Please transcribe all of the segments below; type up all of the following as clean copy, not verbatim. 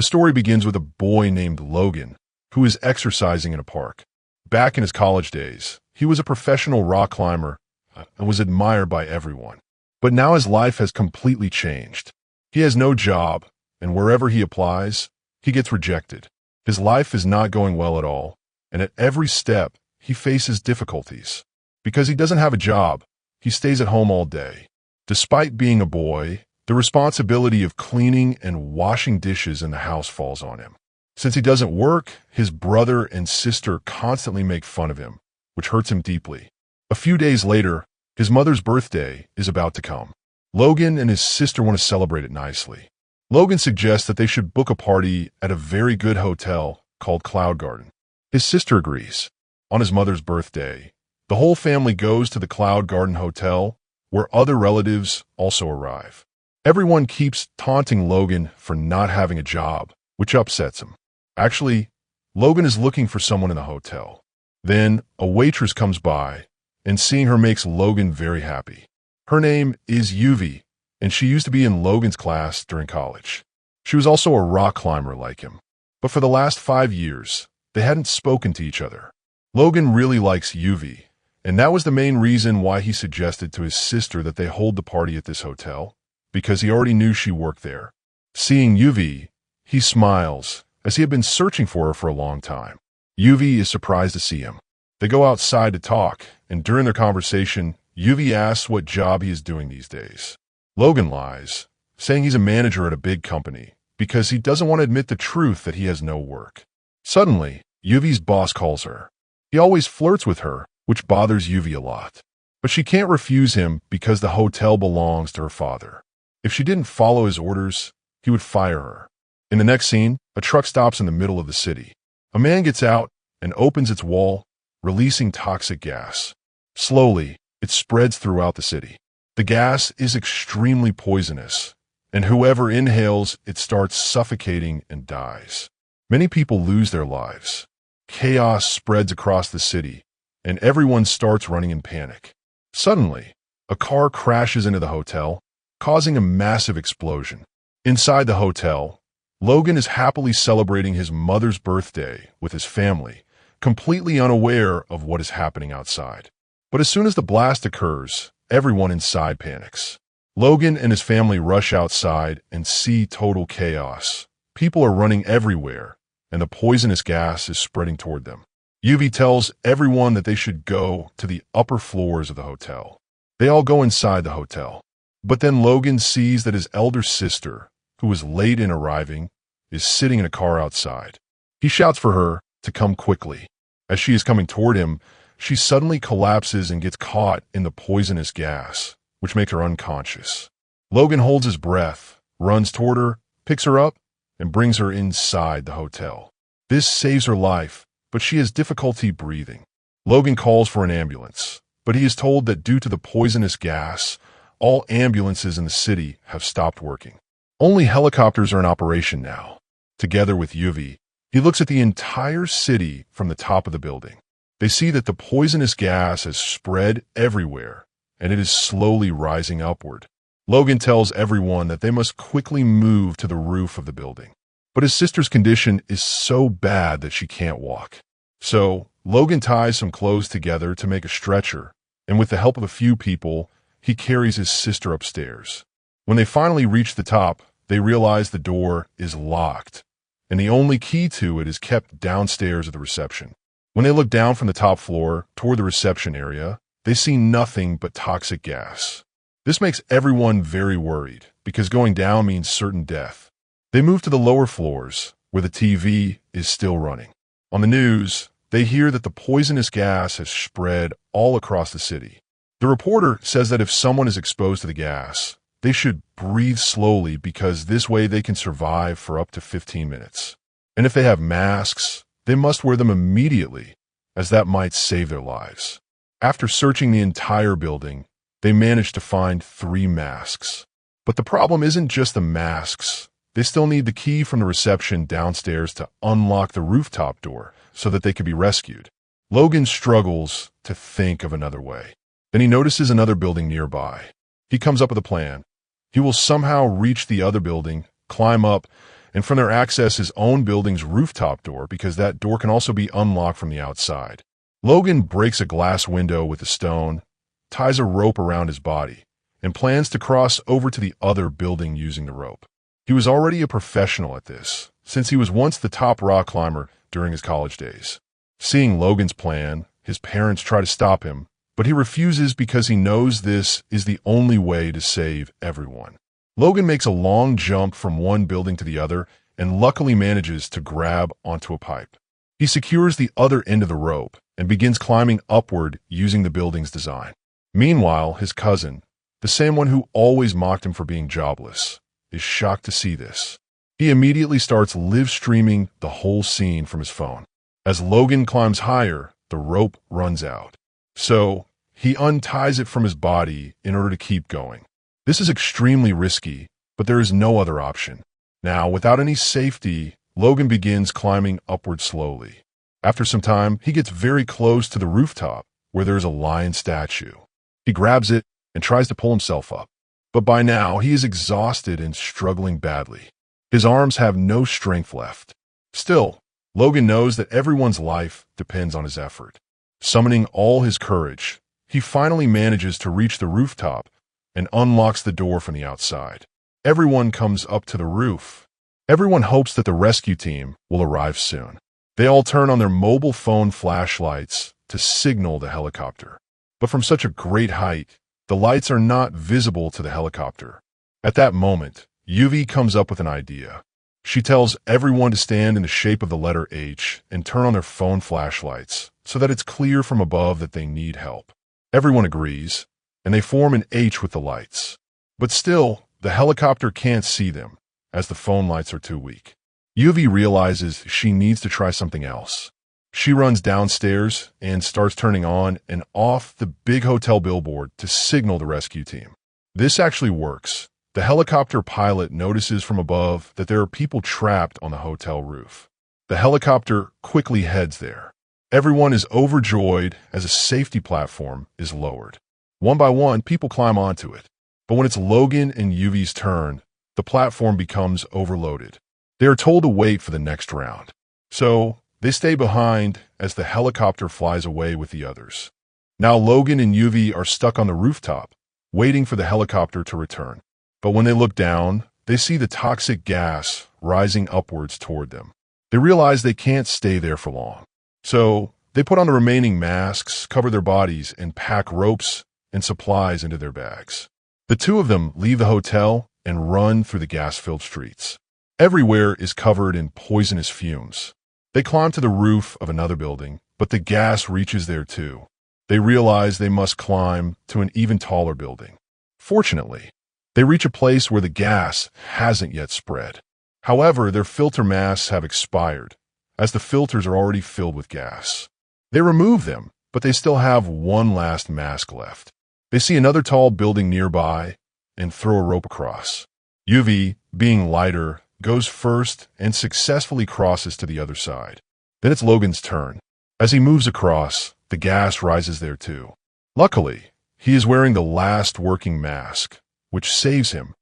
The story begins with a boy named Logan, who is exercising in a park. Back in his college days, he was a professional rock climber and was admired by everyone. But now his life has completely changed. He has no job, and wherever he applies, he gets rejected. His life is not going well at all, and at every step, he faces difficulties. Because he doesn't have a job, he stays at home all day. Despite being a boy, the responsibility of cleaning and washing dishes in the house falls on him. Since he doesn't work, his brother and sister constantly make fun of him, which hurts him deeply. A few days later, his mother's birthday is about to come. Logan and his sister want to celebrate it nicely. Logan suggests that they should book a party at a very good hotel called Cloud Garden. His sister agrees. On his mother's birthday, the whole family goes to the Cloud Garden Hotel, where other relatives also arrive. Everyone keeps taunting Logan for not having a job, which upsets him. Actually, Logan is looking for someone in the hotel. Then, a waitress comes by, and seeing her makes Logan very happy. Her name is Yuvee, and she used to be in Logan's class during college. She was also a rock climber like him. But for the last 5 years, they hadn't spoken to each other. Logan really likes Yuvee, and that was the main reason why he suggested to his sister that they hold the party at this hotel, because he already knew she worked there. Seeing Yuvee, he smiles, as he had been searching for her for a long time. Yuvee is surprised to see him. They go outside to talk, and during their conversation, Yuvee asks what job he is doing these days. Logan lies, saying he's a manager at a big company, because he doesn't want to admit the truth that he has no work. Suddenly, Yuvee's boss calls her. He always flirts with her, which bothers Yuvee a lot. But she can't refuse him because the hotel belongs to her father. If she didn't follow his orders, he would fire her. In the next scene, a truck stops in the middle of the city. A man gets out and opens its wall, releasing toxic gas. Slowly, it spreads throughout the city. The gas is extremely poisonous, and whoever inhales it starts suffocating and dies. Many people lose their lives. Chaos spreads across the city, and everyone starts running in panic. Suddenly, a car crashes into the hotel, causing a massive explosion. Inside the hotel, Logan is happily celebrating his mother's birthday with his family, completely unaware of what is happening outside. But as soon as the blast occurs, everyone inside panics. Logan and his family rush outside and see total chaos. People are running everywhere, and the poisonous gas is spreading toward them. Yuvee tells everyone that they should go to the upper floors of the hotel. They all go inside the hotel. But then Logan sees that his elder sister, who was late in arriving, is sitting in a car outside. He shouts for her to come quickly. As she is coming toward him, she suddenly collapses and gets caught in the poisonous gas, which makes her unconscious. Logan holds his breath, runs toward her, picks her up, and brings her inside the hotel. This saves her life, but she has difficulty breathing. Logan calls for an ambulance, but he is told that due to the poisonous gas, all ambulances in the city have stopped working. Only helicopters are in operation now. Together with Yuvee, he looks at the entire city from the top of the building. They see that the poisonous gas has spread everywhere, and it is slowly rising upward. Logan tells everyone that they must quickly move to the roof of the building. But his sister's condition is so bad that she can't walk. So, Logan ties some clothes together to make a stretcher, and with the help of a few people, he carries his sister upstairs. When they finally reach the top, they realize the door is locked, and the only key to it is kept downstairs at the reception. When they look down from the top floor toward the reception area, they see nothing but toxic gas. This makes everyone very worried, because going down means certain death. They move to the lower floors, where the TV is still running. On the news, they hear that the poisonous gas has spread all across the city. The reporter says that if someone is exposed to the gas, they should breathe slowly because this way they can survive for up to 15 minutes. And if they have masks, they must wear them immediately, as that might save their lives. After searching the entire building, they manage to find 3 masks. But the problem isn't just the masks. They still need the key from the reception downstairs to unlock the rooftop door so that they can be rescued. Logan struggles to think of another way. Then he notices another building nearby. He comes up with a plan. He will somehow reach the other building, climb up, and from there access his own building's rooftop door because that door can also be unlocked from the outside. Logan breaks a glass window with a stone, ties a rope around his body, and plans to cross over to the other building using the rope. He was already a professional at this, since he was once the top rock climber during his college days. Seeing Logan's plan, his parents try to stop him, but he refuses because he knows this is the only way to save everyone. Logan makes a long jump from one building to the other and luckily manages to grab onto a pipe. He secures the other end of the rope and begins climbing upward using the building's design. Meanwhile, his cousin, the same one who always mocked him for being jobless, is shocked to see this. He immediately starts live-streaming the whole scene from his phone. As Logan climbs higher, the rope runs out. So, he unties it from his body in order to keep going. This is extremely risky, but there is no other option. Now, without any safety, Logan begins climbing upward slowly. After some time, he gets very close to the rooftop, where there is a lion statue. He grabs it and tries to pull himself up. But by now, he is exhausted and struggling badly. His arms have no strength left. Still, Logan knows that everyone's life depends on his effort. Summoning all his courage, he finally manages to reach the rooftop and unlocks the door from the outside. Everyone comes up to the roof. Everyone hopes that the rescue team will arrive soon. They all turn on their mobile phone flashlights to signal the helicopter. But from such a great height, the lights are not visible to the helicopter. At that moment, Yuvee comes up with an idea. She tells everyone to stand in the shape of the letter H and turn on their phone flashlights so that it's clear from above that they need help. Everyone agrees, and they form an H with the lights. But still, the helicopter can't see them, as the phone lights are too weak. Yuvee realizes she needs to try something else. She runs downstairs and starts turning on and off the big hotel billboard to signal the rescue team. This actually works. The helicopter pilot notices from above that there are people trapped on the hotel roof. The helicopter quickly heads there. Everyone is overjoyed as a safety platform is lowered. One by one, people climb onto it. But when it's Logan and Yuvee's turn, the platform becomes overloaded. They are told to wait for the next round. So, they stay behind as the helicopter flies away with the others. Now Logan and Yuvee are stuck on the rooftop, waiting for the helicopter to return. But when they look down, they see the toxic gas rising upwards toward them. They realize they can't stay there for long. So, they put on the remaining masks, cover their bodies, and pack ropes and supplies into their bags. The two of them leave the hotel and run through the gas-filled streets. Everywhere is covered in poisonous fumes. They climb to the roof of another building, but the gas reaches there too. They realize they must climb to an even taller building. Fortunately, they reach a place where the gas hasn't yet spread. However, their filter masks have expired, as the filters are already filled with gas. They remove them, but they still have one last mask left. They see another tall building nearby and throw a rope across. Yuvee, being lighter, goes first and successfully crosses to the other side. Then it's Logan's turn. As he moves across, the gas rises there too. Luckily, he is wearing the last working mask, which saves him,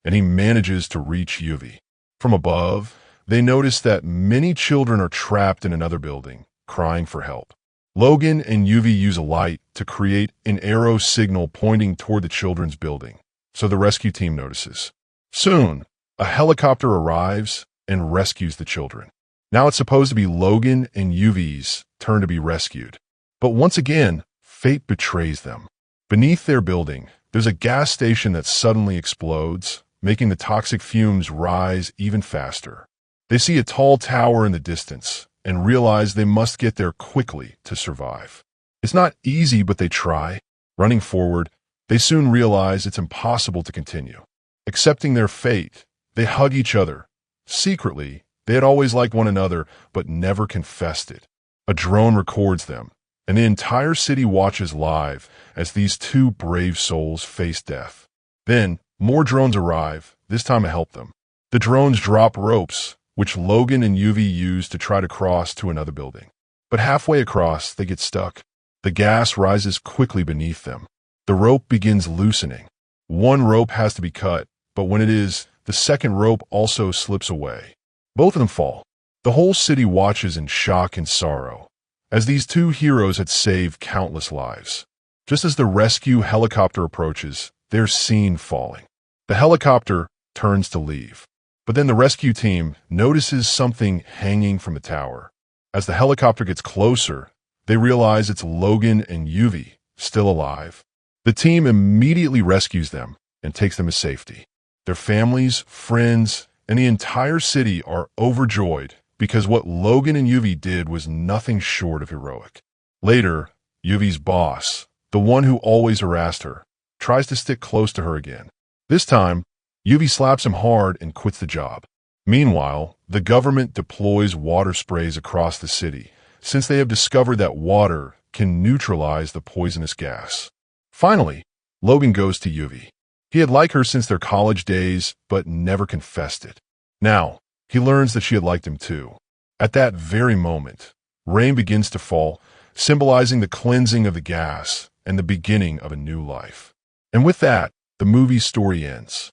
and he manages to reach Yuvee. From above, they notice that many children are trapped in another building, crying for help. Logan and Yuvee use a light to create an arrow signal pointing toward the children's building, so the rescue team notices. Soon, a helicopter arrives and rescues the children. Now it's supposed to be Logan and Yuvee's turn to be rescued. But once again, fate betrays them. Beneath their building, there's a gas station that suddenly explodes, making the toxic fumes rise even faster. They see a tall tower in the distance and realize they must get there quickly to survive. It's not easy, but they try. Running forward, they soon realize it's impossible to continue. Accepting their fate, they hug each other. Secretly, they had always liked one another, but never confessed it. A drone records them, and the entire city watches live as these two brave souls face death. Then, more drones arrive, this time to help them. The drones drop ropes, which Logan and Yuvee use to try to cross to another building. But halfway across, they get stuck. The gas rises quickly beneath them. The rope begins loosening. One rope has to be cut, but when it is, the second rope also slips away. Both of them fall. The whole city watches in shock and sorrow, as these two heroes had saved countless lives. Just as the rescue helicopter approaches, they're seen falling. The helicopter turns to leave, but then the rescue team notices something hanging from the tower. As the helicopter gets closer, they realize it's Logan and Yuvee, still alive. The team immediately rescues them and takes them to safety. Their families, friends, and the entire city are overjoyed because what Logan and Yuvee did was nothing short of heroic. Later, Yuvee's boss, the one who always harassed her, tries to stick close to her again. This time, Yuvee slaps him hard and quits the job. Meanwhile, the government deploys water sprays across the city, since they have discovered that water can neutralize the poisonous gas. Finally, Logan goes to Yuvee. He had liked her since their college days, but never confessed it. Now, he learns that she had liked him too. At that very moment, rain begins to fall, symbolizing the cleansing of the gas and the beginning of a new life. And with that, the movie's story ends.